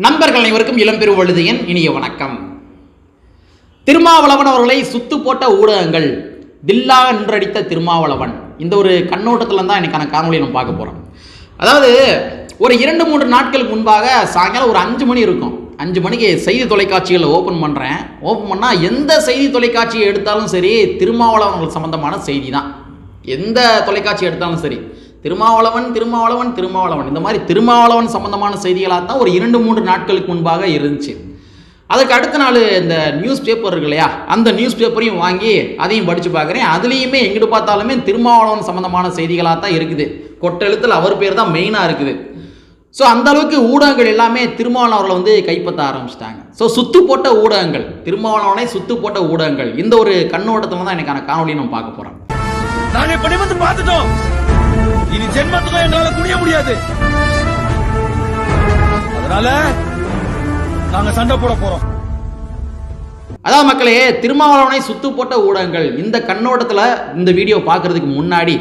நண்பர்கள் அனைவருக்கும் இளம்பெரு வழுதியின் இனிய வணக்கம். திருமாவளவன் அவர்களை சுத்து போட்ட ஊடகங்கள், தில்லாக நின்றடித்த திருமாவளவன், இந்த ஒரு கண்ணோட்டத்தில் தான் எனக்கான காணொலியை நம்ம பார்க்க போகிறோம். அதாவது ஒரு 2-3 நாட்களுக்கு முன்பாக சாயங்காலம் ஒரு 5 மணி இருக்கும். 5 மணிக்கு செய்தி தொலைக்காட்சிகளை ஓப்பன் பண்ணுறேன். ஓப்பன் பண்ணால் எந்த செய்தி தொலைக்காட்சியை எடுத்தாலும் சரி திருமாவளவன் சம்பந்தமான செய்தி தான். எந்த தொலைக்காட்சி எடுத்தாலும் சரி திருமாவளவன் திருமாவளவன் திருமாவளவன், இந்த மாதிரி திருமாவளவன் சம்பந்தமான செய்திகளாக தான் ஒரு 2-3 நாட்களுக்கு முன்பாக இருந்துச்சு. அதுக்கு அடுத்த நாள் இந்த நியூஸ் பேப்பர் இருக்கு இல்லையா, அந்த நியூஸ் பேப்பரையும் வாங்கி அதையும் படித்து பார்க்குறேன். அதுலேயுமே எங்கிட்டு பார்த்தாலுமே திருமாவளவன் சம்பந்தமான செய்திகளாக தான் இருக்குது. கொட்டெழுத்தில் அவர் பேர் தான் மெயினாக இருக்குது. ஸோ அந்த அளவுக்கு ஊடகங்கள் எல்லாமே திருமாவளவன் அவர்களை கைப்பற்ற ஆரம்பிச்சிட்டாங்க. ஸோ சுத்து போட்ட ஊடகங்கள், திருமாவளவனை சுத்து போட்ட ஊடகங்கள், இந்த ஒரு கண்ணோட்டத்தில் தான் எனக்கான காணொலியை நம்ம பார்க்க போகிறோம். நாங்க இப்படி வந்து பார்த்துட்டோம். இனி ஜென்மத்துக்கும் என்னால குனிய முடியாது. அதனால நாங்க சண்டை போட போறோம். அதாவது மக்களே, திருமாவளவனை சுத்து போட்ட ஊடகங்கள், இந்த கண்ணோட்டத்தில் இந்த வீடியோ பார்க்கறதுக்கு முன்னாடி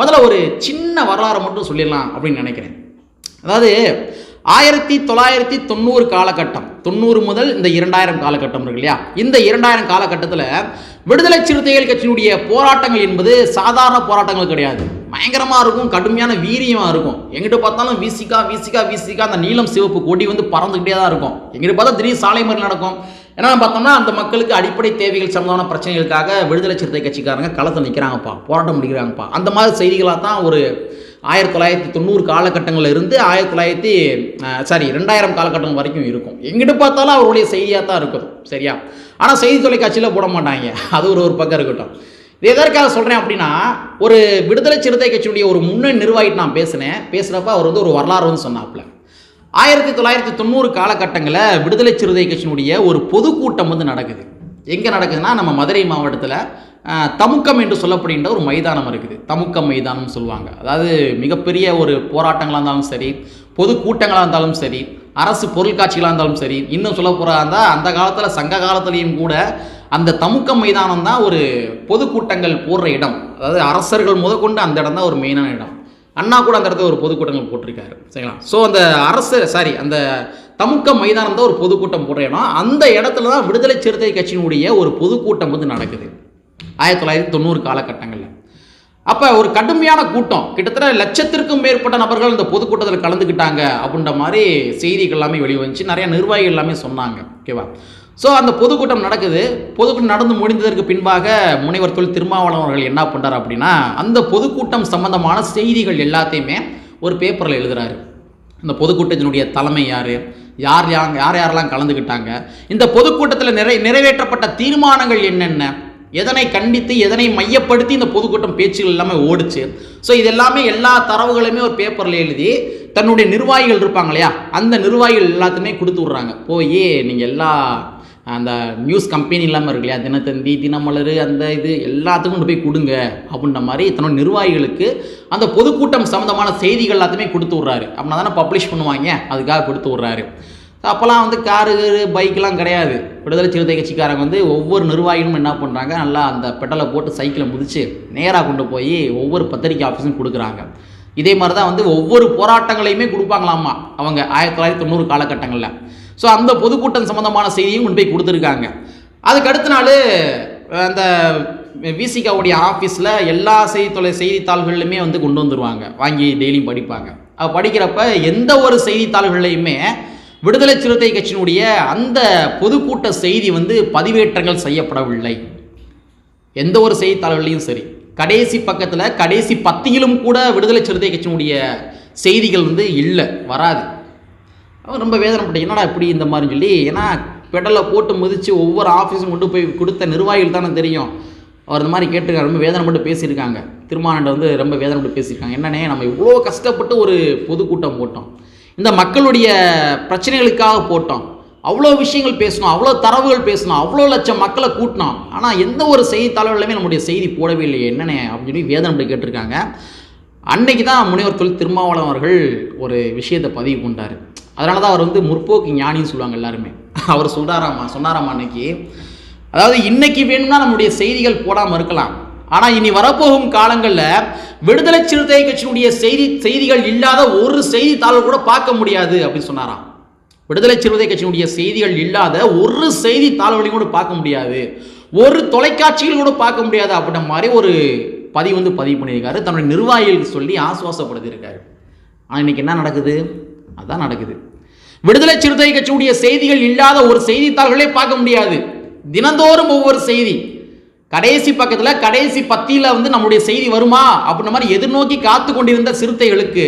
முதல்ல ஒரு சின்ன வரலாறு மட்டும் சொல்லிடலாம் அப்படின்னு நினைக்கிறேன். அதாவது 1990 காலகட்டம், 90 முதல் இந்த 2000 காலகட்டம் இருக்கு இல்லையா, இந்த 2000 காலகட்டத்தில் விடுதலை சிறுத்தைகள் கட்சியினுடைய போராட்டங்கள் என்பது சாதாரண போராட்டங்கள் கிடையாது. பயங்கரமாக இருக்கும், கடுமையான வீரியமாக இருக்கும். எங்கிட்ட பார்த்தாலும் வீசிக்கா வீசிக்கா வீசிக்கா அந்த நீலம் சிவப்பு கொடி வந்து பறந்துக்கிட்டே தான் இருக்கும். எங்கிட்ட பார்த்தா திடீர் சாலை மறியல் நடக்கும். என்னென்னு பார்த்தோம்னா, அந்த மக்களுக்கு அடிப்படை தேவைகள் சம்பந்தமான பிரச்சனைகளுக்காக விடுதலை சிறுத்தை கட்சிக்காரங்க களத்தில் நிற்கிறாங்கப்பா, போராட்டம் முடிக்கிறாங்கப்பா. அந்த மாதிரி செய்திகளாக தான் ஒரு 1990 காலகட்டங்களில் இருந்து 2000 காலகட்டம் வரைக்கும் இருக்கும். எங்கிட்ட பார்த்தாலும் அவருடைய செய்தியாக தான் இருக்கும். சரியா? ஆனால் செய்தி தொலைக்காட்சியில் போட மாட்டாங்க. அது ஒரு பக்கம் இருக்கட்டும். இது எதற்காக சொல்கிறேன் அப்படின்னா, ஒரு விடுதலை சிறுத்தை கட்சியுடைய ஒரு முன்னணி நிர்வாகிட்டு நான் பேசுகிறப்ப அவர் வந்து ஒரு வரலாறு வந்து சொன்னாப்புல. 1990 காலகட்டங்களில் விடுதலை சிறுத்தை கட்சியினுடைய ஒரு பொதுக்கூட்டம் வந்து நடக்குது. எங்கே நடக்குதுன்னா, நம்ம மதுரை மாவட்டத்தில் தமுக்கம் என்று சொல்லப்படுகின்ற ஒரு மைதானம் இருக்குது. தமுக்கம் மைதானம்னு சொல்லுவாங்க. அதாவது மிகப்பெரிய ஒரு போராட்டங்களாக இருந்தாலும் சரி, பொதுக்கூட்டங்களாக இருந்தாலும் சரி, அரசு பொருட்காட்சிகளாக இருந்தாலும் சரி, இன்னும் சொல்ல போகிறதா அந்த காலத்தில் சங்க காலத்துலேயும் கூட அந்த தமுக்கம் மைதானம் தான் ஒரு பொதுக்கூட்டங்கள் போடுற இடம். அதாவது அரசர்கள் முதற்கொண்டு அந்த இடம் தான் ஒரு மெயினான இடம். அண்ணா கூட அந்த இடத்துல ஒரு பொதுக்கூட்டங்கள் போட்டிருக்காரு. சரிங்களா? ஸோ அந்த அந்த தமுக்கம் மைதானம் தான் ஒரு பொதுக்கூட்டம் போடுற இடம். அந்த இடத்துல தான் விடுதலை சிறுத்தை கட்சியினுடைய ஒரு பொதுக்கூட்டம் வந்து நடக்குது 1990 காலகட்டங்களில். அப்போ ஒரு கடுமையான கூட்டம், கிட்டத்தட்ட 1,00,000க்கும் மேற்பட்ட நபர்கள் இந்த பொதுக்கூட்டத்தில் கலந்துக்கிட்டாங்க அப்படின்ற மாதிரி செய்திகள் எல்லாமே வெளியே வந்துச்சு. நிறைய நிர்வாகிகள் எல்லாமே சொன்னாங்க. ஓகேவா? ஸோ அந்த பொதுக்கூட்டம் நடக்குது. பொதுக்கூட்டம் நடந்து முடிந்ததற்கு பின்பாக முனைவர் தொல் திருமாவளவன் அவர்கள் என்ன பண்ணுறாரு அப்படின்னா, அந்த பொதுக்கூட்டம் சம்பந்தமான செய்திகள் எல்லாத்தையுமே ஒரு பேப்பரில் எழுதுறாரு. அந்த பொதுக்கூட்டத்தினுடைய தலைமை யாரெல்லாம் கலந்துக்கிட்டாங்க, இந்த பொதுக்கூட்டத்தில் நிறைவேற்றப்பட்ட தீர்மானங்கள் என்னென்ன, எதனை கண்டித்து எதனை மையப்படுத்தி இந்த பொதுக்கூட்டம் பேச்சுகள் எல்லாமே ஓடிச்சு. ஸோ இது எல்லாமே எல்லா தரவுகளையுமே ஒரு பேப்பரில் எழுதி தன்னுடைய நிர்வாகிகள் இருப்பாங்க இல்லையா, அந்த நிர்வாகிகள் எல்லாத்தையுமே கொடுத்து விட்றாங்க. போய் நீங்கள் எல்லா அந்த நியூஸ் கம்பெனி இல்லாமல் இருக்கு இல்லையா, தினத்தந்தி, தினமலர், அந்த இது எல்லாத்துக்கும் கொண்டு போய் கொடுங்க அப்படின்ற மாதிரி தன்னோட நிர்வாகிகளுக்கு அந்த பொதுக்கூட்டம் சம்மந்தமான செய்திகள் எல்லாத்தையுமே கொடுத்து விட்றாரு. அப்படின்னா தானே பப்ளிஷ் பண்ணுவாங்க, அதுக்காக கொடுத்து விட்றாரு. அப்போல்லாம் வந்து காரு பைக்கெலாம் கிடையாது. விடுதலை சிறுத்தை கட்சிக்காரங்க வந்து ஒவ்வொரு நிர்வாகிகளும் என்ன பண்ணுறாங்க, நல்லா அந்த பெட்டலை போட்டு சைக்கிளை முதிச்சு நேராக கொண்டு போய் ஒவ்வொரு பத்திரிக்கை ஆஃபீஸும் கொடுக்குறாங்க. இதே மாதிரி தான் வந்து ஒவ்வொரு போராட்டங்களையுமே கொடுப்பாங்களாமா அவங்க 1990 காலகட்டங்களில். ஸோ அந்த பொதுக்கூட்டம் சம்மந்தமான செய்தியும் கொண்டு போய் கொடுத்துருக்காங்க. அதுக்கு அடுத்த நாள் அந்த விசிகாவுடைய ஆஃபீஸில் எல்லா செய்தித்தாள்கள்லையுமே வந்து கொண்டு வந்துடுவாங்க, வாங்கி டெய்லியும் படிப்பாங்க. படிக்கிறப்ப எந்த ஒரு செய்தித்தாள்கள்லையுமே விடுதலை சிறுத்தை கட்சியினுடைய அந்த பொதுக்கூட்ட செய்தி வந்து பதிவேற்றங்கள் செய்யப்படவில்லை. எந்த ஒரு செய்தித்தாள்களையும் சரி, கடைசி பக்கத்தில் கடைசி பத்தியிலும் கூட விடுதலை சிறுத்தை கட்சியினுடைய செய்திகள் வந்து இல்லை, வராது. அவர் ரொம்ப வேதனைப்பட்ட, என்னடா இப்படி இந்த மாதிரி சொல்லி, ஏன்னா பெடலை போட்டு முதிச்சு ஒவ்வொரு ஆஃபீஸும் கொண்டு போய் கொடுத்த நிர்வாகிகள் தானே தெரியும். அவர் இந்த மாதிரி கேட்டிருக்காங்க, ரொம்ப வேதனைப்பட்டு பேசியிருக்காங்க. திருமாவளவன் வந்து ரொம்ப வேதனைப்பட்டு பேசியிருக்காங்க. என்னன்னே, நம்ம இவ்வளோ கஷ்டப்பட்டு ஒரு பொதுக்கூட்டம் போட்டோம், இந்த மக்களுடைய பிரச்சனைகளுக்காக போட்டோம், அவ்வளோ விஷயங்கள் பேசணும், அவ்வளோ தரவுகள் பேசணும், அவ்வளோ லட்சம் மக்களை கூட்டினோம், ஆனால் எந்த ஒரு செய்தித்தாளர்களுமே நம்முடைய செய்தி போடவே இல்லையே என்னன்னே அப்படின்னு சொல்லி வேதனைப்பட்டு கேட்டிருக்காங்க. அன்னைக்கு தான் முனைவர் தொல் திருமாவளவன் அவர்கள் ஒரு விஷயத்தை பதிவு கொண்டார். அதனால தான் அவர் வந்து முற்போக்கு ஞானின்னு சொல்லுவாங்க எல்லாருமே. அவர் சொன்னாராமா அன்னைக்கு, அதாவது இன்னைக்கு வேணும்னா நம்முடைய செய்திகள் போடாமல் இருக்கலாம், ஆனால் இனி வரப்போகும் காலங்களில் விடுதலை சிறுத்தை கட்சியினுடைய செய்திகள் இல்லாத ஒரு செய்தித்தாள் கூட பார்க்க முடியாது அப்படின்னு சொன்னாராம். விடுதலை சிறுத்தை கட்சியினுடைய செய்திகள் இல்லாத ஒரு செய்தித்தாள்களையும் கூட பார்க்க முடியாது, ஒரு தொலைக்காட்சிகள் கூட பார்க்க முடியாது அப்படின்ற மாதிரி ஒரு பதிவு பண்ணியிருக்காரு. தன்னுடைய நிர்வாகிகளுக்கு சொல்லி ஆசுவாசப்படுத்தியிருக்காரு. ஆனால் இன்னைக்கு என்ன நடக்குது? அதான் நடக்குது. விடுதலை சிறுத்தை கட்சியுடைய செய்திகள் இல்லாத ஒரு செய்தித்தாள்களே பார்க்க முடியாது. தினந்தோறும் ஒவ்வொரு செய்தி, கடைசி பக்கத்தில் கடைசி பத்தியில் நம்முடைய செய்தி வருமா அப்படின்ற மாதிரி எதிர்நோக்கி காத்து கொண்டிருந்த சிறுத்தைகளுக்கு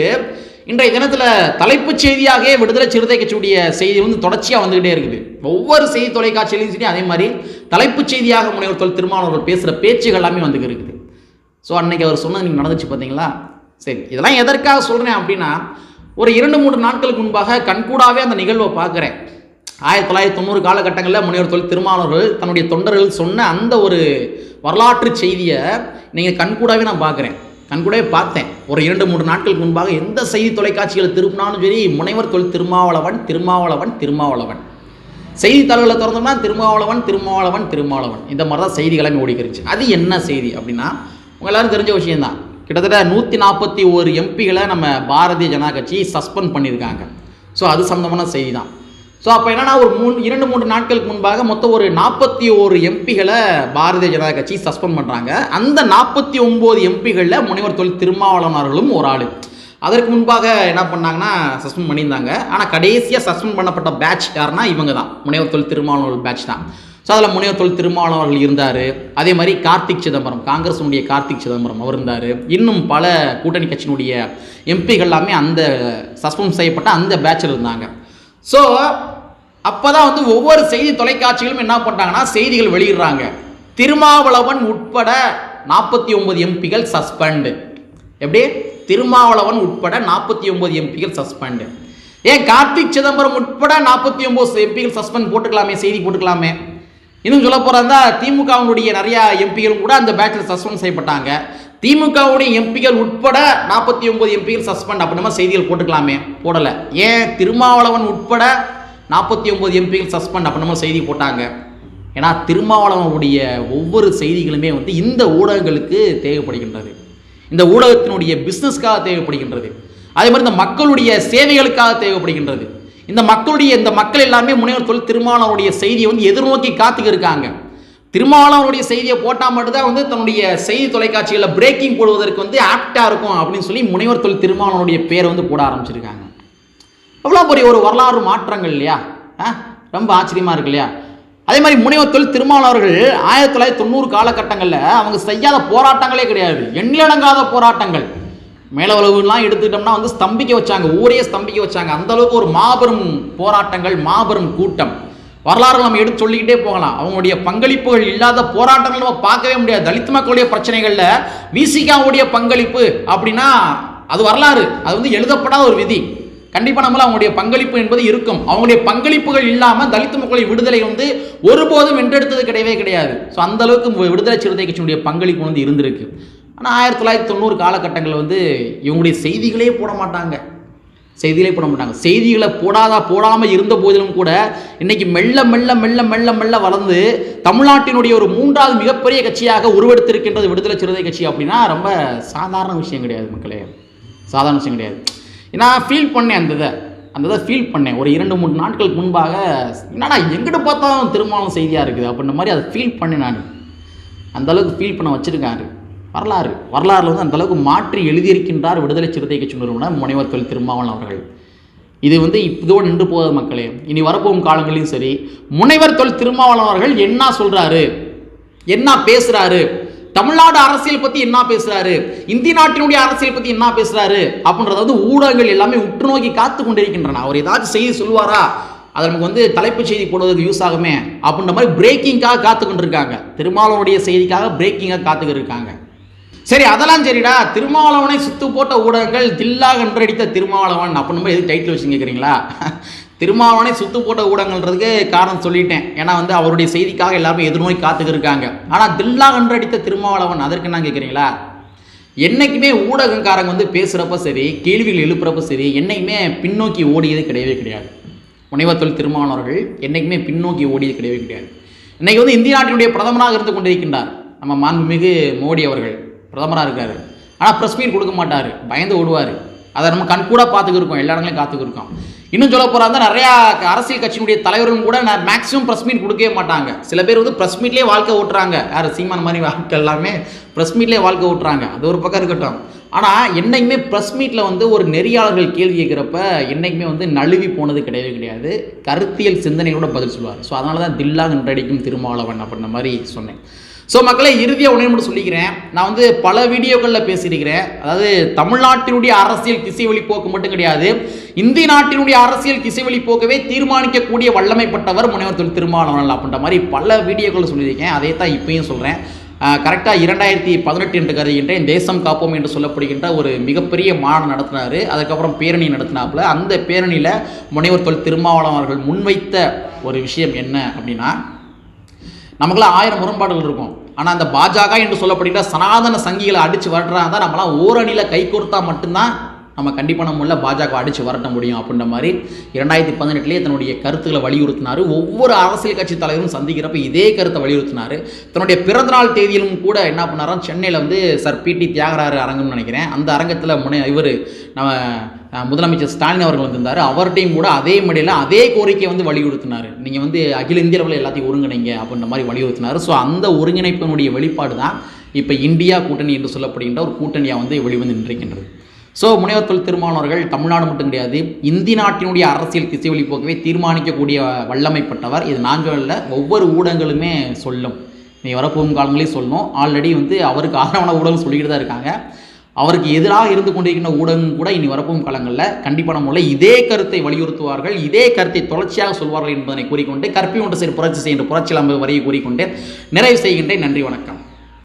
இன்றைய தினத்தில் தலைப்புச் செய்தியாகவே விடுதலை சிறுத்தை கட்சியுடைய செய்தி தொடர்ச்சியாக வந்துகிட்டே இருக்குது. ஒவ்வொரு செய்தி தொலைக்காட்சியிலையும் சரி, அதே மாதிரி தலைப்புச் செய்தியாக முனைவர் தொல் திருமாவளவர்கள் பேசுகிற பேச்சுகள் எல்லாமே இருக்குது. ஸோ அன்னைக்கு அவர் சொன்னது நீங்கள் நடந்துச்சு பார்த்தீங்களா? சரி, இதெல்லாம் எதற்காக சொல்கிறேன் அப்படின்னா, ஒரு 2-3 நாட்களுக்கு முன்பாக கண்கூடாவே அந்த நிகழ்வை பார்க்குறேன். 1990 காலகட்டங்களில் முனைவர் தொல் திருமாவளவர்கள் தன்னுடைய தொண்டர்கள் சொன்ன அந்த ஒரு வரலாற்று செய்தியை நீங்கள் கண்கூடாவே நான் பார்க்குறேன். கண்கூடாவே பார்த்தேன். ஒரு 2-3 நாட்களுக்கு முன்பாக எந்த செய்தி தொலைக்காட்சிகளை திருப்பினாலும் சரி, முனைவர் தொல் திருமாவளவன் திருமாவளவன் திருமாவளவன், செய்தித்தாள்களை திறந்தோம்னா திருமாவளவன் திருமாவளவன் திருமாவளவன், இந்த மாதிரி தான் செய்திகளுமே ஓடிக்கிருச்சு. அது என்ன செய்தி அப்படின்னா, உங்கள் எல்லாரும் தெரிஞ்ச விஷயம்தான். கிட்டத்தட்ட 141 எம்பிகளை நம்ம பாரதிய ஜனதா கட்சி சஸ்பெண்ட் பண்ணியிருக்காங்க. ஸோ அது சம்பந்தமான செய்தி தான். ஸோ அப்போ என்னன்னா, ஒரு 2-3 நாட்களுக்கு முன்பாக மொத்தம் ஒரு 41 எம்பிகளை பாரதிய ஜனதா கட்சி சஸ்பெண்ட் பண்ணுறாங்க. அந்த 49 எம்பிகளில் முனைவர் தொல் திருமாவளவன் அவர்களும் ஒரு ஆள். அதற்கு முன்பாக என்ன பண்ணாங்கன்னா சஸ்பெண்ட் பண்ணியிருந்தாங்க. ஆனால் கடைசியாக சஸ்பெண்ட் பண்ணப்பட்ட பேட்ச் யாருன்னா இவங்க தான், முனைவர் தொல் திருமாவளவன் பேட்ச் தான். ஸோ அதில் முனைவர் தொல் திருமாவளவன் அவர்கள் இருந்தார். அதே மாதிரி கார்த்திக் சிதம்பரம், காங்கிரஸினுடைய கார்த்திக் சிதம்பரம் அவர் இருந்தார். இன்னும் பல கூட்டணி கட்சியினுடைய எம்பிகள் எல்லாமே அந்த சஸ்பெண்ட் செய்யப்பட்ட அந்த பேட்சில் இருந்தாங்க. ஸோ அப்போ தான் ஒவ்வொரு செய்தி தொலைக்காட்சிகளும் என்ன பண்ணுறாங்கன்னா செய்திகள் வெளியிடுறாங்க. திருமாவளவன் உட்பட 49 எம்பிகள் சஸ்பெண்டு. எப்படி? திருமாவளவன் உட்பட 49 எம்பிகள் சஸ்பெண்டு. ஏன் கார்த்திக் சிதம்பரம் உட்பட 49 எம்பிகள் சஸ்பெண்ட் போட்டுக்கலாமே, செய்தி போட்டுக்கலாமே. இன்னும் சொல்ல போகிறதா, திமுகவுடைய நிறையா எம்பிகள் கூட அந்த பேட்சில் சஸ்பெண்ட் செய்யப்பட்டாங்க. திமுகவுடைய எம்பிகள் உட்பட 49 எம்பிகள் சஸ்பெண்ட் அப்படின்னா செய்திகள் போட்டுக்கலாமே, போடலை. ஏன் திருமாவளவன் உட்பட 49 எம்பிகள் சஸ்பெண்ட் அப்படின்னா செய்தி போட்டாங்க? ஏன்னா திருமாவளவனுடைய ஒவ்வொரு செய்திகளுமே இந்த ஊடகங்களுக்கு தேவைப்படுகின்றது, இந்த ஊடகத்தினுடைய பிஸ்னஸ்க்காக தேவைப்படுகின்றது. அதே மாதிரி இந்த மக்களுடைய சேவைகளுக்காக தேவைப்படுகின்றது. இந்த மக்கள் எல்லாமே முனைவர் தொல் திருமாவளவனுடைய செய்தியை எதிர்நோக்கி காத்துக்கு இருக்காங்க. திருமாவளவனுடைய செய்தியை போட்டால் மட்டும்தான் தன்னுடைய செய்தி தொலைக்காட்சிகளில் பிரேக்கிங் போடுவதற்கு ஆப்டாக இருக்கும் அப்படின்னு சொல்லி முனைவர் தொல் திருமாவளவனுடைய பேரை போட ஆரம்பிச்சிருக்காங்க. எவ்வளோ பெரிய ஒரு வரலாறு மாற்றங்கள் இல்லையா? ரொம்ப ஆச்சரியமாக இருக்கு இல்லையா? அதே மாதிரி முனைவர் தொல் திருமாவளவர்கள் 1990 காலகட்டங்களில் அவங்க செய்யாத போராட்டங்களே கிடையாது, எண்ணிலடங்காத போராட்டங்கள். மேலவளவுலாம் எடுத்துக்கிட்டோம்னா ஸ்தம்பிக்க வச்சாங்க, ஊரையே ஸ்தம்பிக்க வச்சாங்க. அந்த அளவுக்கு ஒரு மாபெரும் போராட்டங்கள், மாபெரும் கூட்டம். வரலாறு நம்ம எடுத்து சொல்லிக்கிட்டே போகலாம். அவங்களுடைய பங்களிப்புகள் இல்லாத போராட்டங்கள் நம்ம பார்க்கவே முடியாது. தலித் மக்களுடைய பிரச்சனைகளில் விசிகாவுடைய பங்களிப்பு அப்படின்னா அது வரலாறு, அது எழுதப்படாத ஒரு விதி. கண்டிப்பாக நம்மள அவங்களுடைய பங்களிப்பு என்பது இருக்கும். அவங்களுடைய பங்களிப்புகள் இல்லாமல் தலித் மக்களை விடுதலை ஒருபோதும் வென்றெடுத்தது கிடையவே கிடையாது. ஸோ அந்த அளவுக்கு விடுதலை சிறுத்தை கட்சியினுடைய பங்களிப்பு இருந்திருக்கு. ஆனால் 1990 காலகட்டங்களில் இவங்களுடைய செய்திகளே போட மாட்டாங்க, செய்திகளை போடாமல் இருந்த போதிலும் கூட இன்னைக்கு மெல்ல மெல்ல மெல்ல மெல்ல மெல்ல வளர்ந்து தமிழ்நாட்டினுடைய ஒரு 3வது மிகப்பெரிய கட்சியாக உருவெடுத்திருக்கின்றது விடுதலை சிறுத்தை கட்சி. அப்படின்னா ரொம்ப சாதாரண விஷயம் கிடையாது மக்களே, சாதாரண விஷயம் கிடையாது. நான் ஃபீல் பண்ணேன், அந்த இதை ஃபீல் பண்ணேன். ஒரு 2-3 நாட்களுக்கு முன்பாக என்னடா எங்கிட்ட பார்த்தாலும் திருமாவளவன் செய்தியாக இருக்குது அப்படின்ற மாதிரி அதை ஃபீல் பண்ணேன். நான் அந்தளவுக்கு ஃபீல் பண்ண வச்சுருக்காரு. வரலாறுல அந்தளவுக்கு மாற்றி எழுதியிருக்கின்றார் விடுதலை சிறுத்தை கட்சி நிறுவனர் முனைவர் தொல் திருமாவளவன் அவர்கள். இது இதோடு நின்று போகாத மக்களே. இனி வரப்போகும் காலங்களிலும் சரி, முனைவர் தொல் திருமாவளவன் அவர்கள் என்ன சொல்கிறாரு, என்ன பேசுகிறாரு, தமிழ்நாடு அரசியல் பற்றி என்ன பேசுகிறாரு, இந்திய நாட்டினுடைய அரசியல் பற்றி என்ன பேசுகிறாரு அப்படின்றத ஊடகங்கள் எல்லாமே உற்று நோக்கி காத்து கொண்டிருக்கின்றன. அவர் ஏதாச்சும் செய்தி சொல்லுவாரா, அது நமக்கு தலைப்புச் செய்தி போடுவதற்கு யூஸ் ஆகுமே அப்படின்ற மாதிரி பிரேக்கிங்காக காத்து கொண்டிருக்காங்க. திருமாவளவனுடைய செய்திக்காக பிரேக்கிங்காக காத்துக்கிட்டு இருக்காங்க. சரி, அதெல்லாம் சரிடா, திருமாவளவனை சுத்து போட்ட ஊடகங்கள் தில்லாக என்றடித்த திருமாவளவன் அப்படின்னு எது டைட்டில் வச்சு கேட்குறீங்களா? திருமாவளவனை சுத்து போட்ட ஊடகங்கள்ன்றதுக்கு காரணம் சொல்லிட்டேன். ஏன்னா அவருடைய செய்திக்காக எல்லாருமே எதிர்நோக்கி காத்துக்கு இருக்காங்க. ஆனால் தில்லாக என்றடித்த திருமாவளவன் அதற்கு என்ன கேட்குறீங்களா? என்றைக்குமே ஊடகங்காரங்க பேசுகிறப்ப சரி, கேள்விகள் எழுப்புறப்ப சரி, என்றைக்குமே பின்னோக்கி ஓடியது கிடையவே கிடையாது. முனைவர் தொல் திருமாவளவன் அவர்கள் என்றைக்குமே பின்னோக்கி ஓடியது கிடையவே கிடையாது. இன்றைக்கி இந்திய நாட்டினுடைய பிரதமராக இருந்து கொண்டிருக்கின்றார் நம்ம மாண்புமிகு மோடி அவர்கள் பிரதமராக இருக்கார். ஆனால் ப்ரெஸ் மீட் கொடுக்க மாட்டார், பயந்து ஓடுவார். அதை நம்ம கண்கூட பார்த்துக்கிருக்கோம், எல்லா இடங்களையும் காத்துக்கிருக்கோம். இன்னும் சொல்ல போகிறா இருந்தால் நிறையா அரசியல் கட்சியினுடைய தலைவர்களும் கூட மேக்ஸிமம் ப்ரெஸ் மீட் கொடுக்கவே மாட்டாங்க. சில பேர் வந்து ப்ரெஸ் மீட்லேயே வாழ்க்கை ஓட்டுறாங்க. யார் சீமான் மாதிரி வாழ்க்கை எல்லாமே ப்ரெஸ் மீட்லேயே வாழ்க்கை ஓட்டுறாங்க. அது ஒரு பக்கம் இருக்கட்டும். ஆனால் என்றைக்குமே ப்ரெஸ் மீட்டில் வந்து ஒரு நெறியாளர்கள் கேள்வி கேட்குறப்ப என்றைக்குமே வந்து நழுவி போனது கிடையாது. கருத்தியல் சிந்தனையோட பதில் சொல்லுவார். ஸோ அதனால தான் தில்லா நின்றடிக்கும் திருமாவளவன் அப்படின்ற மாதிரி சொன்னேன். ஸோ மக்களை இறுதியாக ஒன்றே மட்டும் சொல்லிக்கிறேன். நான் வந்து பல வீடியோக்களில் பேசியிருக்கிறேன். அதாவது தமிழ்நாட்டினுடைய அரசியல் திசைவழி போக்கு மட்டும் கிடையாது, இந்திய நாட்டினுடைய அரசியல் திசைவழி போக்கவே தீர்மானிக்கக்கூடிய வல்லமைப்பட்டவர் முனைவர் திருமாவளவன் அப்படின்ற மாதிரி பல வீடியோக்களில் சொல்லியிருக்கேன். அதே தான் இப்பயும் சொல்கிறேன். கரெக்டாக 2018 என்று கருதுகின்றேன் தேசம் காப்போம் என்று சொல்லப்படுகின்ற ஒரு மிகப்பெரிய மாநாடு நடத்தினார். அதுக்கப்புறம் பேரணி நடத்தினாப்புல. அந்த பேரணியில் முனைவர் திருமாவளவன் அவர்கள் முன்வைத்த ஒரு விஷயம் என்ன அப்படின்னா, நமக்குலாம் 1000 முரண்பாடுகள் இருக்கும். ஆனால் அந்த பாஜக என்று சொல்லப்படுகிற சனாதன சங்கிகளை அடித்து வரட்டுறாங்க தான் நம்மளாம் ஓரணியில் கை கோர்த்தா மட்டும்தான் நம்ம கண்டிப்பாக நம்ம பாஜக அடித்து வரட்ட முடியும் அப்படின்ற மாதிரி 2018 தன்னுடைய கருத்துக்களை வலியுறுத்தினார். ஒவ்வொரு அரசியல் கட்சி தலைவரும் சந்திக்கிறப்ப இதே கருத்தை வலியுறுத்தினார். தன்னுடைய பிறந்தநாள் தேதியிலும் கூட என்ன பண்ணாரோ, சென்னையில் வந்து சார் PT தியாகராஜ அரங்கம்னு நினைக்கிறேன், அந்த அரங்கத்தில் இவர் நம்ம முதலமைச்சர் ஸ்டாலின் அவர்கள் வந்திருந்தார். அவர்கிட்டையும் கூட அதே மேடையில் அதே கோரிக்கையை வந்து வலியுறுத்தினார். நீங்கள் வந்து அகில இந்திய அளவில் எல்லாத்தையும் ஒருங்கிணைங்க அப்படின்ற மாதிரி வலியுறுத்தினார். ஸோ அந்த ஒருங்கிணைப்பினுடைய வெளிப்பாடு தான் இப்போ இந்தியா கூட்டணி என்று சொல்லப்படுகின்ற ஒரு கூட்டணியாக வந்து வெளிவந்து நின்றிருக்கின்றது. ஸோ முனைவர் திருமாவளவன் அவர்கள் தமிழ்நாடு மட்டும் கிடையாது, இந்திய நாட்டினுடைய அரசியல் திசைவழி போக்கவே தீர்மானிக்கக்கூடிய வல்லமைப்பட்டவர். இது நான் சொல்லல, ஒவ்வொரு ஊடகங்களுமே சொல்லும், நீ வரப்போகும் காலங்களையும் சொல்லணும். ஆல்ரெடி வந்து அவருக்கு ஆதரவான ஊடகம் சொல்லிக்கிட்டு தான் இருக்காங்க. அவருக்கு எதிராக இருந்து கொண்டிருக்கின்ற ஊடகம் கூட இனி வரப்போகும் காலங்களில் கண்டிப்பான முறையில் இதே கருத்தை வலியுறுத்துவார்கள், இதே கருத்தை தொடர்ச்சியாக சொல்வார்கள் என்பதனை கூறிக்கொண்டு கற்பி ஒன்று சரி புரட்சி செய்கின்ற புரட்சியில் வரையை கூறிக்கொண்டு நிறைவு செய்கின்றேன். நன்றி, வணக்கம்.